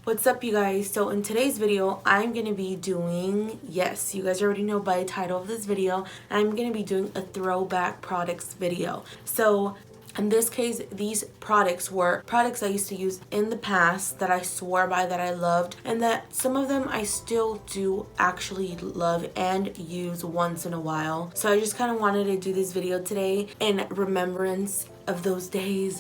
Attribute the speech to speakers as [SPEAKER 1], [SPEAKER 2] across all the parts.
[SPEAKER 1] What's up, you guys? So in today's video, I'm going to be doing, yes, you guys already know by the title of this video, I'm going to be doing a throwback products video. So in this case, these products were products I used to use in the past that I swore by, that I loved, and that some of them I still do actually love and use once in a while. So I just kind of wanted to do this video today in remembrance of those days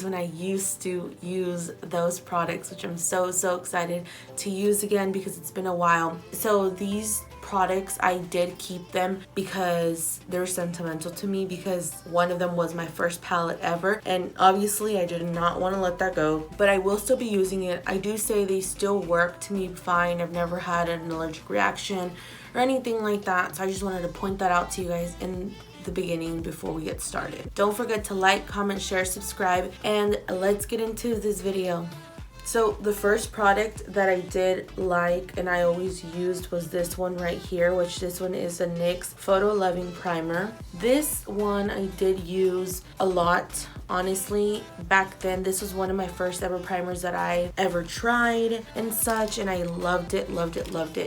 [SPEAKER 1] when I used to use those products, which I'm so excited to use again because it's been a while. So these products, I did keep them because they're sentimental to me, because one of them was my first palette ever, and obviously I did not want to let that go, but I will still be using it. I do say they still work to me fine. I've never had an allergic reaction or anything like that, so I just wanted to point that out to you guys in the beginning before we get started. Don't forget to like, comment, share, subscribe, and let's get into this video. So the first product that I did like and I always used was this one right here, which this one is a NYX Photo Loving Primer. This one I did use a lot. Honestly, back then, this was one of my first ever primers that I ever tried and such, and I loved it.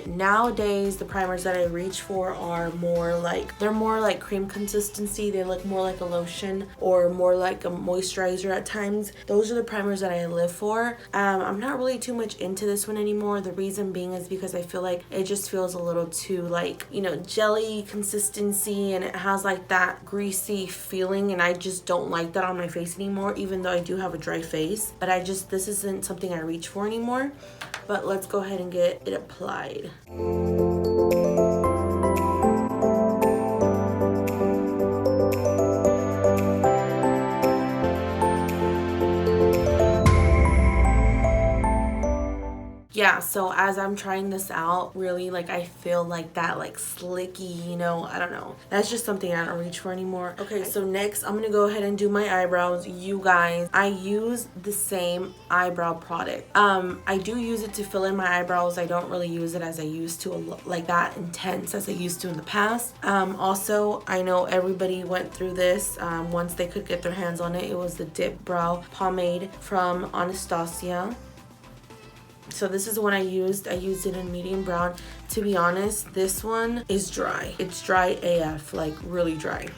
[SPEAKER 1] Nowadays, the primers that I reach for are more like cream consistency. They look more like a lotion or more like a moisturizer at times. Those are the primers that I live for. I'm not really too much into this one anymore. The reason being is because I feel like it just feels a little too like, you know, jelly consistency, and it has like that greasy feeling, and I just don't like that on my face anymore, even though I do have a dry face. But this isn't something I reach for anymore. But let's go ahead and get it applied. Yeah, so as I'm trying this out, really, like, I feel like that like slicky, you know, I don't know, that's just something I don't reach for anymore. Okay, so next I'm gonna go ahead and do my eyebrows. You guys, I use the same eyebrow product. I do use it to fill in my eyebrows. I don't really use it as I used to, like that intense as I used to in the past. Also, I know everybody went through this once they could get their hands on it. It was the Dipbrow Pomade from Anastasia. So this is the one I used. I used it in medium brown. To be honest, this one is dry. It's dry AF, like really dry.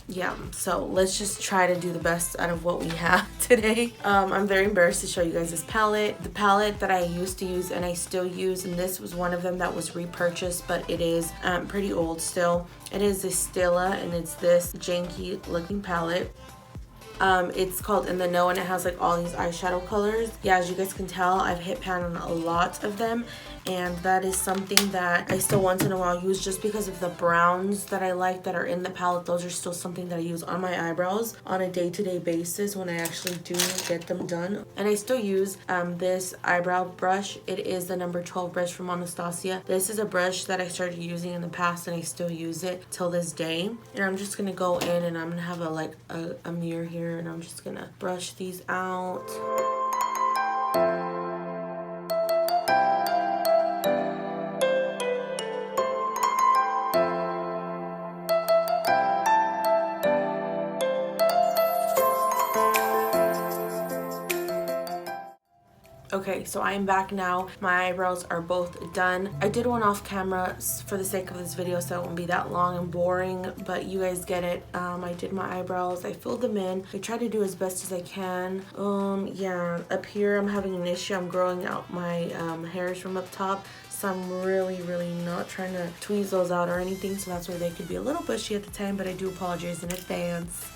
[SPEAKER 1] Yeah, so let's just try to do the best out of what we have today. I'm very embarrassed to show you guys this palette. The palette that I used to use and I still use, and this was one of them that was repurchased, but it is pretty old still. It is the Stila, and it's this janky looking palette. It's called In the Know, and it has like all these eyeshadow colors. Yeah, as you guys can tell, I've hit pan on a lot of them, and that is something that I still once in a while use, just because of the browns that I like that are in the palette. Those are still something that I use on my eyebrows on a day-to-day basis when I actually do get them done. And I still use this eyebrow brush. It is the number 12 brush from Anastasia. This is a brush that I started using in the past, and I still use it till this day. And I'm just gonna go in, and I'm gonna have a mirror here, and I'm just gonna brush these out. Okay, so I am back now. My eyebrows are both done. I did one off camera for the sake of this video, so it won't be that long and boring, but you guys get it. I did my eyebrows. I filled them in. I try to do as best as I can. Yeah, up here I'm having an issue. I'm growing out my hairs from up top, so I'm really not trying to tweeze those out or anything, so that's why they could be a little bushy at the time, but I do apologize in advance.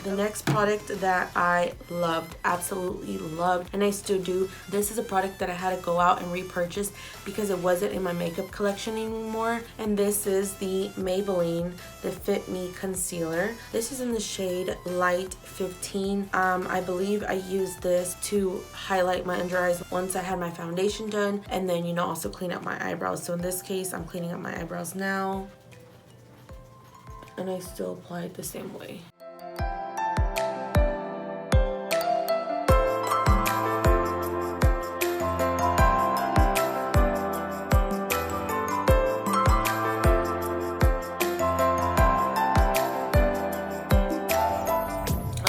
[SPEAKER 1] The next product that I loved, absolutely loved, and I still do, this is a product that I had to go out and repurchase because it wasn't in my makeup collection anymore, and this is the Maybelline the Fit Me Concealer. This is in the shade Light 15. I believe I used this to highlight my under eyes once I had my foundation done, and then, you know, also clean up my eyebrows. So in this case, I'm cleaning up my eyebrows now, and I still apply it the same way.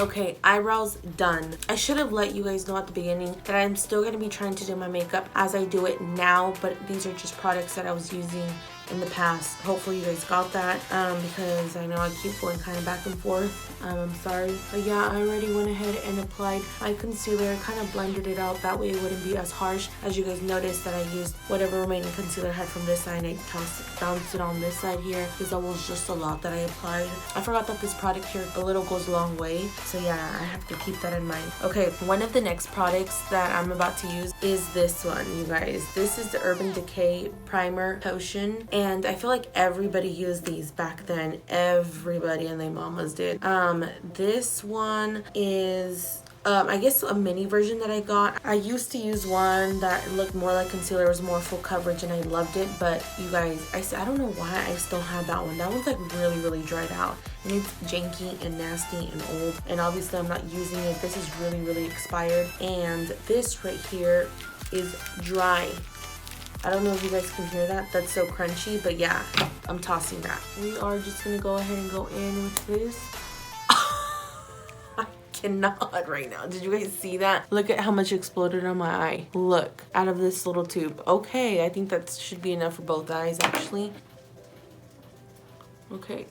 [SPEAKER 1] Okay, eyebrows done. I should have let you guys know at the beginning that I'm still going to be trying to do my makeup as I do it now, but these are just products that I was using in the past. Hopefully you guys got that, because I know I keep going kind of back and forth. I'm sorry, but yeah, I already went ahead and applied my concealer, kind of blended it out, that way it wouldn't be as harsh. As you guys noticed that I used whatever remaining concealer I had from this side and I bounced it on this side here, because that was just a lot that I applied. I forgot that this product here, a little goes a long way, so yeah, I have to keep that in mind. Okay, one of the next products that I'm about to use is this one, you guys. This is the Urban Decay Primer Potion, and I feel like everybody used these back then. Everybody and their mamas did. This one is I guess a mini version that I got. I used to use one that looked more like concealer, was more full coverage, and I loved it. But you guys, I don't know why I still have that one. That one's like really dried out, and it's janky and nasty and old, and obviously I'm not using it. This is really expired, and this right here is dry. I don't know if you guys can hear that. That's so crunchy, but yeah, I'm tossing that. We are just gonna go ahead and go in with this. I cannot right now. Did you guys see that? Look at how much exploded on my eye. Look, out of this little tube. Okay, I think that should be enough for both eyes actually. Okay.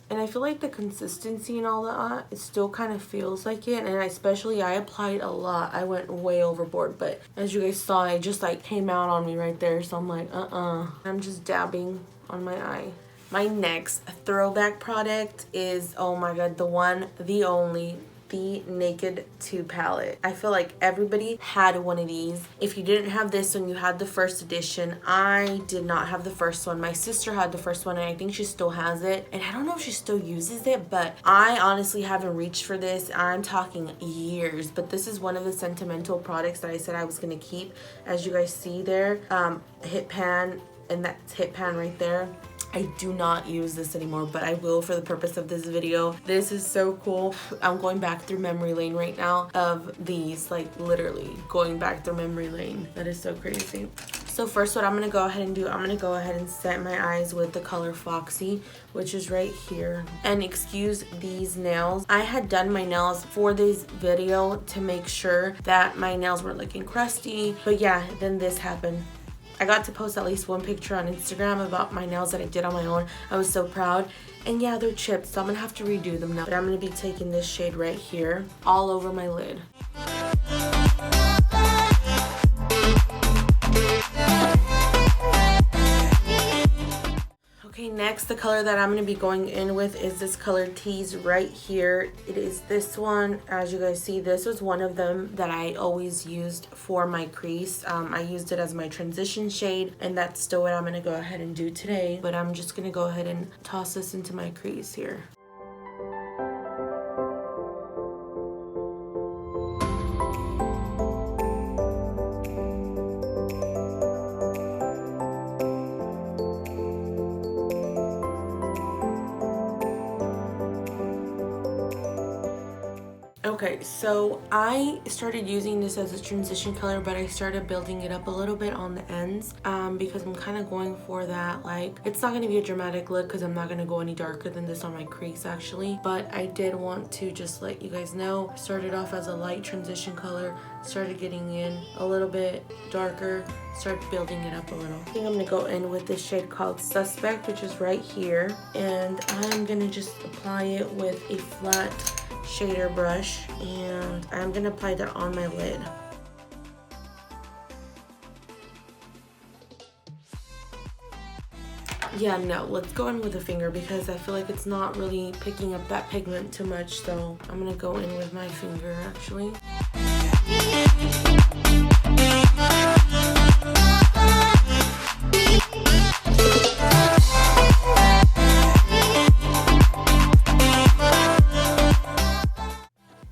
[SPEAKER 1] And I feel like the consistency and all that, it still kind of feels like it. And especially, I applied a lot. I went way overboard. But as you guys saw, it just like came out on me right there. So I'm like, I'm just dabbing on my eye. My next throwback product is, oh my god, the one, the only, the Naked 2 palette. I feel like everybody had one of these. If you didn't have this one, you had the first edition. I did not have the first one. My sister had the first one, and I think she still has it. And I don't know if she still uses it, but I honestly haven't reached for this. I'm talking years, but this is one of the sentimental products that I said I was gonna keep. As you guys see there, Hit Pan, and that's Hit Pan right there. I do not use this anymore, but I will for the purpose of this video. This is so cool. I'm going back through memory lane right now of these, like literally going back through memory lane. That is so crazy. So first, what I'm gonna go ahead and do, I'm gonna go ahead and set my eyes with the color Foxy, which is right here. And excuse these nails. I had done my nails for this video to make sure that my nails weren't looking crusty, but yeah, then this happened. I got to post at least one picture on Instagram about my nails that I did on my own. I was so proud. And yeah, they're chipped, so I'm gonna have to redo them now. But I'm gonna be taking this shade right here all over my lid. Okay, next, the color that I'm going to be going in with is this color Tease right here. It is this one. As you guys see, this was one of them that I always used for my crease. I used it as my transition shade, and that's still what I'm going to go ahead and do today. But I'm just going to go ahead and toss this into my crease here. Okay, so I started using this as a transition color, but I started building it up a little bit on the ends because I'm kind of going for that, like, it's not going to be a dramatic look because I'm not going to go any darker than this on my crease actually, but I did want to just let you guys know. Started off as a light transition color, started getting in a little bit darker, started building it up a little. I think I'm going to go in with this shade called Suspect, which is right here, and I'm going to just apply it with a flat shader brush, and I'm gonna apply that on my lid. Yeah, no, let's go in with a finger because I feel like it's not really picking up that pigment too much, so I'm gonna go in with my finger actually.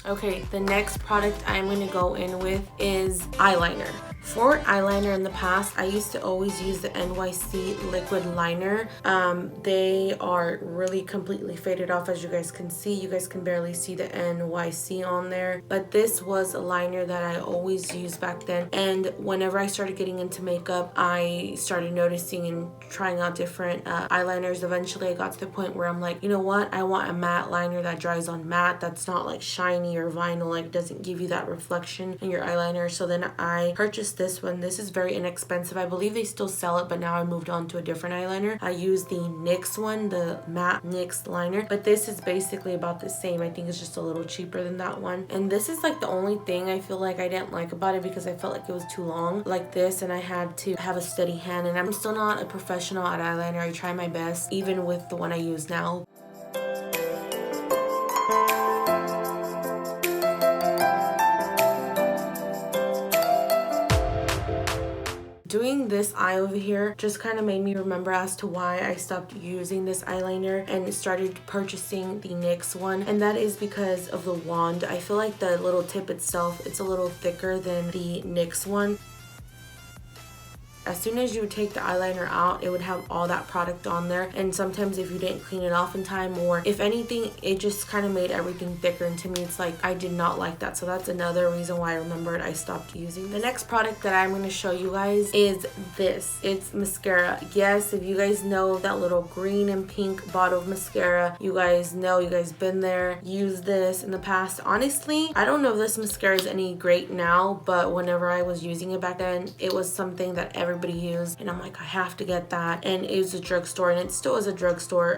[SPEAKER 1] Okay, the next product I'm going to go in with is eyeliner. For eyeliner in the past, I used to always use the NYC Liquid Liner. They are really completely faded off, as you guys can see. You guys can barely see the NYC on there. But this was a liner that I always used back then. And whenever I started getting into makeup, I started noticing and trying out different eyeliners. Eventually, I got to the point where I'm like, you know what? I want a matte liner that dries on matte. That's not like shiny or vinyl. Like, doesn't give you that reflection in your eyeliner. So then I purchased this one. This is very inexpensive. I believe they still sell it, but now I moved on to a different eyeliner. I use the NYX one, the matte NYX liner, but this is basically about the same. I think it's just a little cheaper than that one. And this is like the only thing I feel like I didn't like about it, because I felt like it was too long like this, and I had to have a steady hand. And I'm still not a professional at eyeliner. I try my best, even with the one I use now. Doing this eye over here just kind of made me remember as to why I stopped using this eyeliner and started purchasing the NYX one, and that is because of the wand. I feel like the little tip itself, it's a little thicker than the NYX one. As soon as you would take the eyeliner out, it would have all that product on there, and sometimes if you didn't clean it off in time, or if anything, it just kind of made everything thicker, and to me it's like I did not like that. So that's another reason why I remembered I stopped using. The next product that I'm going to show you guys is this. It's mascara. Yes, if you guys know that little green and pink bottle of mascara, you guys know, you guys been there, used this in the past. Honestly, I don't know if this mascara is any great now, but whenever I was using it back then, it was something that everybody used, and I'm like, I have to get that. And it was a drugstore, and it still is a drugstore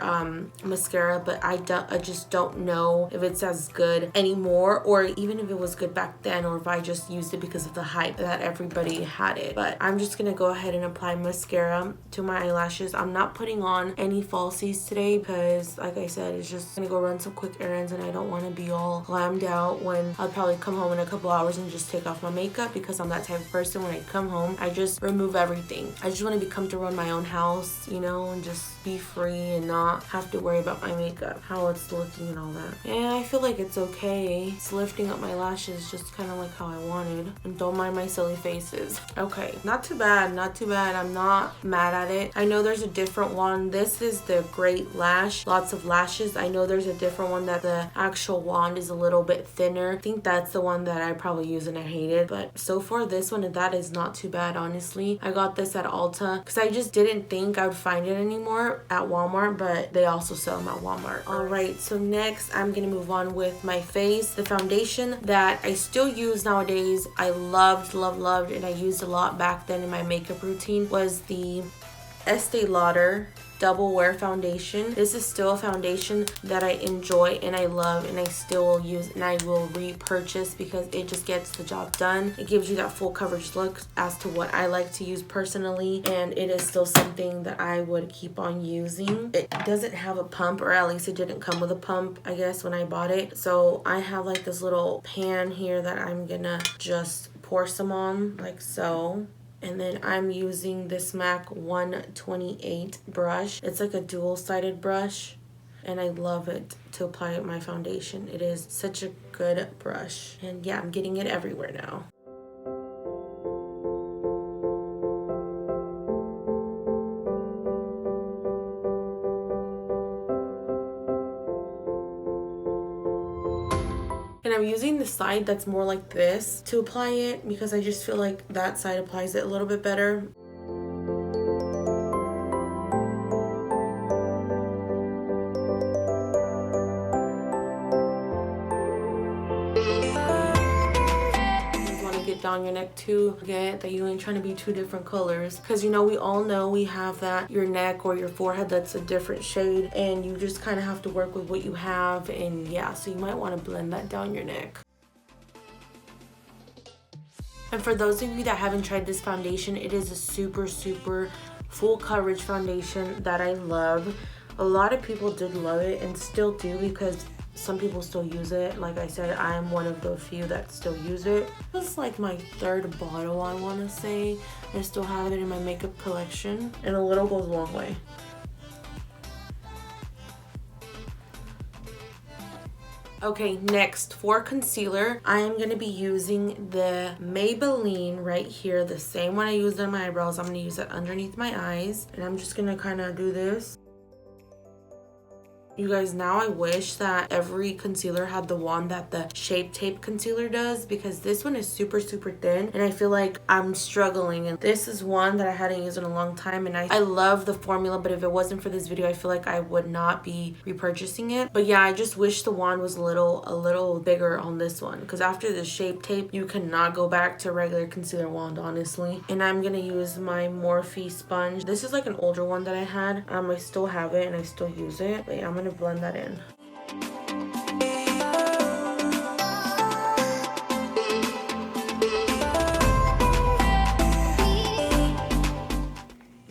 [SPEAKER 1] mascara, but I just don't know if it's as good anymore, or even if it was good back then, or if I just used it because of the hype that everybody had it. But I'm just gonna go ahead and apply mascara to my eyelashes. I'm not putting on any falsies today because, like I said, it's just gonna go run some quick errands, and I don't want to be all glammed out when I'll probably come home in a couple hours and just take off my makeup, because I'm that type of person. When I come home, I just remove everything. I just want to be comfortable in my own house, you know, and just be free and not have to worry about my makeup, how it's looking and all that. And I feel like it's okay. It's lifting up my lashes just kind of like how I wanted. And don't mind my silly faces. Okay, not too bad, not too bad. I'm not mad at it. I know there's a different one. This is the Great Lash, lots of lashes. I know there's a different one that the actual wand is a little bit thinner. I think that's the one that I probably use and I hated. But so far, this one, that is not too bad, honestly. I got this at Ulta because I just didn't think I would find it anymore at Walmart, but they also sell them at Walmart. Alright, so next I'm gonna move on with my face. The foundation that I still use nowadays, I loved, and I used a lot back then in my makeup routine, was the Estée Lauder Double Wear Foundation. This is still a foundation that I enjoy and I love, and I still will use, and I will repurchase because it just gets the job done. It gives you that full coverage look as to what I like to use personally, and it is still something that I would keep on using. It doesn't have a pump, or at least it didn't come with a pump, I guess, when I bought it. So I have like this little pan here that I'm gonna just pour some on, like so. And then I'm using this MAC 128 brush. It's like a dual-sided brush, and I love it to apply my foundation. It is such a good brush. And yeah, I'm getting it everywhere now. And I'm using the side that's more like this to apply it because I just feel like that side applies it a little bit better. Down your neck too. Forget that you ain't trying to be two different colors, because you know, we all know we have that your neck or your forehead that's a different shade, and you just kind of have to work with what you have. And yeah, so you might want to blend that down your neck. And for those of you that haven't tried this foundation, it is a super full coverage foundation that I love. A lot of people did love it and still do, because some people still use it. Like I said, I am one of the few that still use it. This is like my third bottle, I want to say. I still have it in my makeup collection, and a little goes a long way. Okay, next for concealer, I am going to be using the Maybelline right here, the same one I used on my eyebrows. I'm going to use it underneath my eyes, and I'm just going to kind of do this. You guys, now I wish that every concealer had the one that the Shape Tape concealer does, because this one is super thin and I feel like I'm struggling. And this is one that I hadn't used in a long time, and I love the formula, but if it wasn't for this video I feel like I would not be repurchasing it. But yeah, I just wish the wand was a little bigger on this one, because after the Shape Tape you cannot go back to regular concealer wand, honestly. And I'm gonna use my Morphe sponge. This is like an older one that I had. I still have it and I still use it, but yeah, I'm gonna blend that in.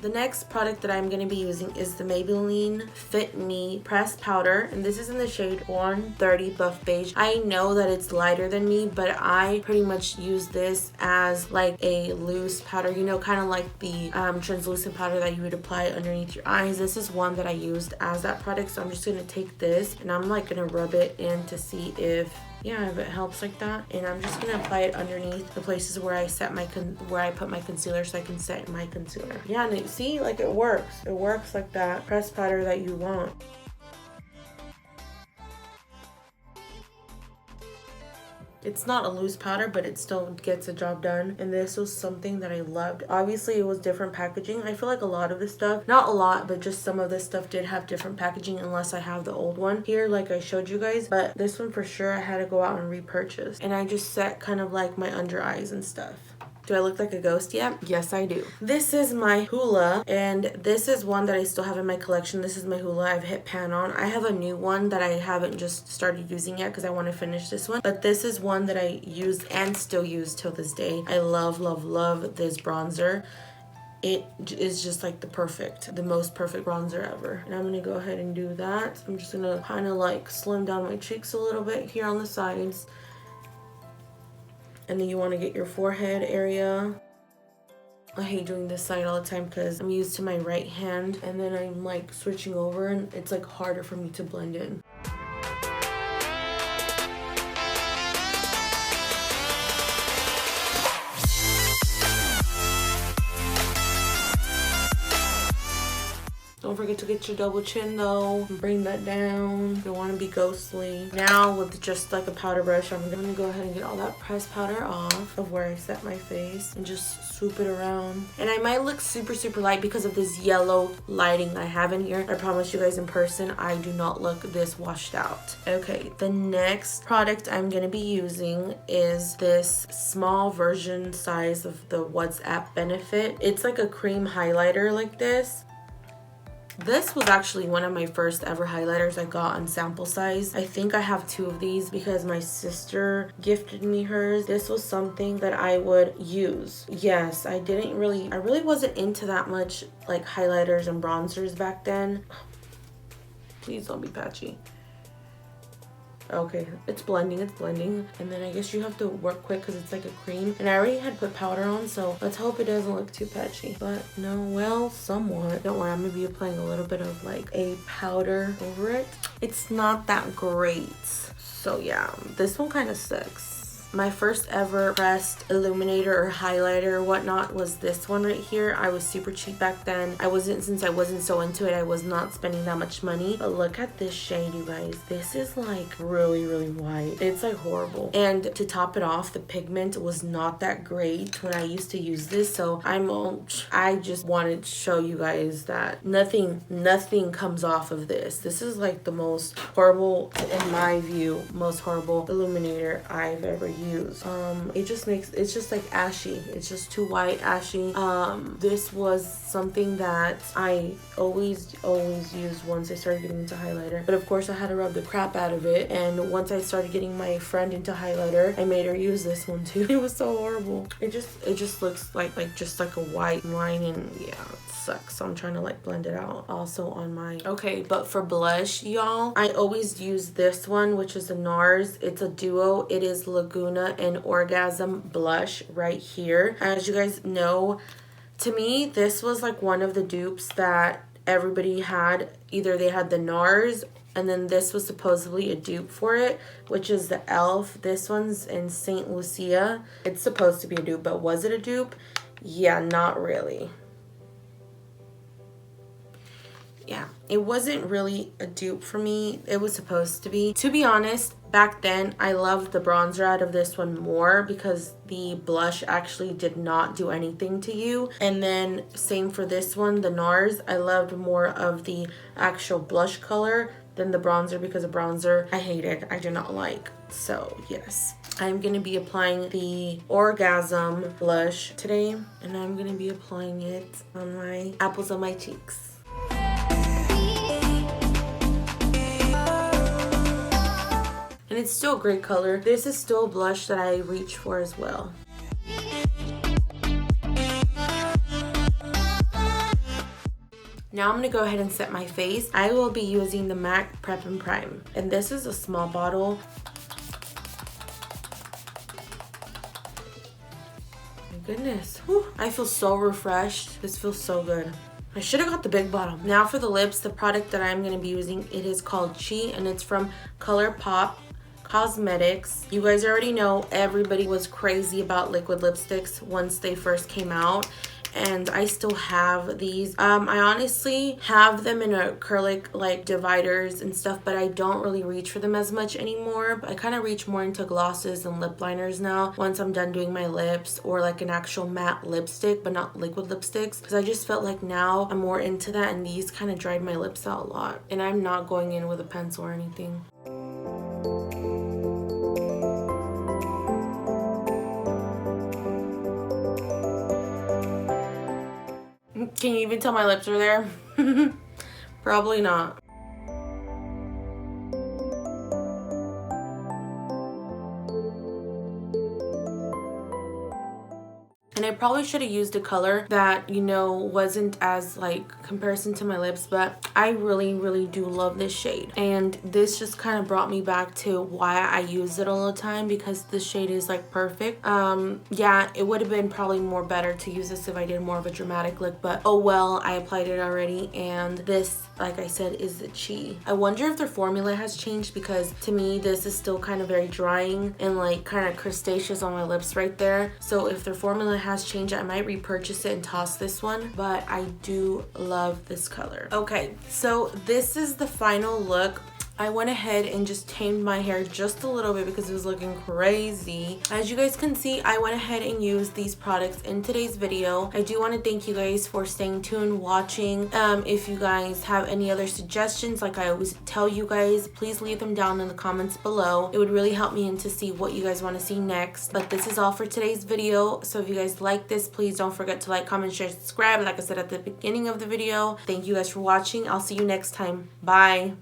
[SPEAKER 1] The next product that I'm going to be using is the Maybelline Fit Me Pressed Powder, and this is in the shade 130 Buff Beige. I know that it's lighter than me, but I pretty much use this as like a loose powder, you know, kind of like the translucent powder that you would apply underneath your eyes. This is one that I used as that product, so I'm just going to take this and I'm like going to rub it in to see if it helps like that. And I'm just gonna apply it underneath the places where I set my where I put my concealer, so I can set my concealer. Yeah, and see, like it works like that pressed powder that you want. It's not a loose powder, but it still gets the job done. And this was something that I loved. Obviously, it was different packaging. I feel like a lot of this stuff, not a lot, but just some of this stuff did have different packaging, unless I have the old one here, like I showed you guys. But this one for sure, I had to go out and repurchase. And I just set kind of like my under eyes and stuff. Do I look like a ghost yet? Yes, I do. This is my Hoola, and this is one that I still have in my collection. This is my Hoola I've hit pan on. I have a new one that I haven't just started using yet because I want to finish this one. But this is one that I used and still use till this day. I love this bronzer. It is just like the most perfect bronzer ever. And I'm going to go ahead and do that. I'm just going to kind of like slim down my cheeks a little bit here on the sides. And then you want to get your forehead area. I hate doing this side all the time because I'm used to my right hand, and then I'm like switching over and it's like harder for me to blend in. Don't forget to get your double chin though. Bring that down. You don't want to be ghostly. Now with just like a powder brush, I'm going to go ahead and get all that pressed powder off of where I set my face and just swoop it around. And I might look super light because of this yellow lighting I have in here. I promise you guys, in person, I do not look this washed out. Okay, the next product I'm going to be using is this small version size of the WattsUp Benefit. It's like a cream highlighter like this. This was actually one of my first ever highlighters I got on sample size. I think I have 2 of these because my sister gifted me hers. This was something that I would use. Yes, I really wasn't into that much like highlighters and bronzers back then. Please don't be patchy. Okay, it's blending. And then I guess you have to work quick because it's like a cream. And I already had put powder on, so let's hope it doesn't look too patchy. But no, well, somewhat. Don't worry, I'm gonna be applying a little bit of like a powder over it. It's not that great. So yeah, this one kind of sucks. My first ever pressed illuminator or highlighter or whatnot was this one right here. I was super cheap back then. Since I wasn't so into it, I was not spending that much money. But look at this shade, you guys. This is like really white. It's like horrible. And to top it off, the pigment was not that great when I used to use this. So I just wanted to show you guys that nothing comes off of this. This is like the most horrible, in my view, most horrible illuminator I've ever used. It's just like ashy. It's just too white, ashy. This was something that I always used once I started getting into highlighter. But of course I had to rub the crap out of it. And once I started getting my friend into highlighter, I made her use this one too. It was so horrible. It just looks like just like a white line, and yeah, it sucks. So I'm trying to like blend it out also on my. Okay, but for blush, y'all, I always use this one, which is a Nars. It's a duo. It is Laguna and Orgasm blush right here. As you guys know, to me, this was like one of the dupes that everybody had. Either they had the Nars And then this was supposedly a dupe for it, which is the e.l.f. This one's in St. Lucia. It's supposed to be a dupe, but was it a dupe? Yeah, not really. Yeah, it wasn't really a dupe for me. It was supposed to be. To be honest, back then I loved the bronzer out of this one more because the blush actually did not do anything to you. And then same for this one, the Nars. I loved more of the actual blush color than the bronzer because the bronzer I hated. I did not like. So yes, I'm going to be applying the Orgasm blush today, and I'm going to be applying it on my apples on my cheeks. And it's still a great color. This is still a blush that I reach for as well. Now I'm going to go ahead and set my face. I will be using the MAC Prep and Prime. And this is a small bottle. My goodness. Whew. I feel so refreshed. This feels so good. I should have got the big bottle. Now for the lips, the product that I'm going to be using, it is called Chi, and it's from ColourPop Cosmetics. You guys already know everybody was crazy about liquid lipsticks once they first came out, and I still have these. I honestly have them in acrylic like dividers and stuff, but I don't really reach for them as much anymore. I kind of reach more into glosses and lip liners now once I'm done doing my lips, or like an actual matte lipstick, but not liquid lipsticks, because I just felt like now I'm more into that, and these kind of dried my lips out a lot. And I'm not going in with a pencil or anything. Can you even tell my lips are there? Probably not. And I probably should have used a color that, you know, wasn't as like comparison to my lips, but I really do love this shade. And this just kind of brought me back to why I use it all the time, because this shade is like perfect. Yeah, it would have been probably more better to use this if I did more of a dramatic look, but oh well, I applied it already. And this, like I said, is the Chi. I wonder if their formula has changed, because to me this is still kind of very drying and like kind of crustaceous on my lips right there. So if their formula has changed, I might repurchase it and toss this one, but I do love this color. Okay, so this is the final look. I went ahead and just tamed my hair just a little bit because it was looking crazy. As you guys can see, I went ahead and used these products in today's video. I do want to thank you guys for staying tuned, watching. If you guys have any other suggestions, like I always tell you guys, please leave them down in the comments below. It would really help me to see what you guys want to see next. But this is all for today's video. So if you guys like this, please don't forget to like, comment, share, subscribe. Like I said at the beginning of the video, thank you guys for watching. I'll see you next time. Bye.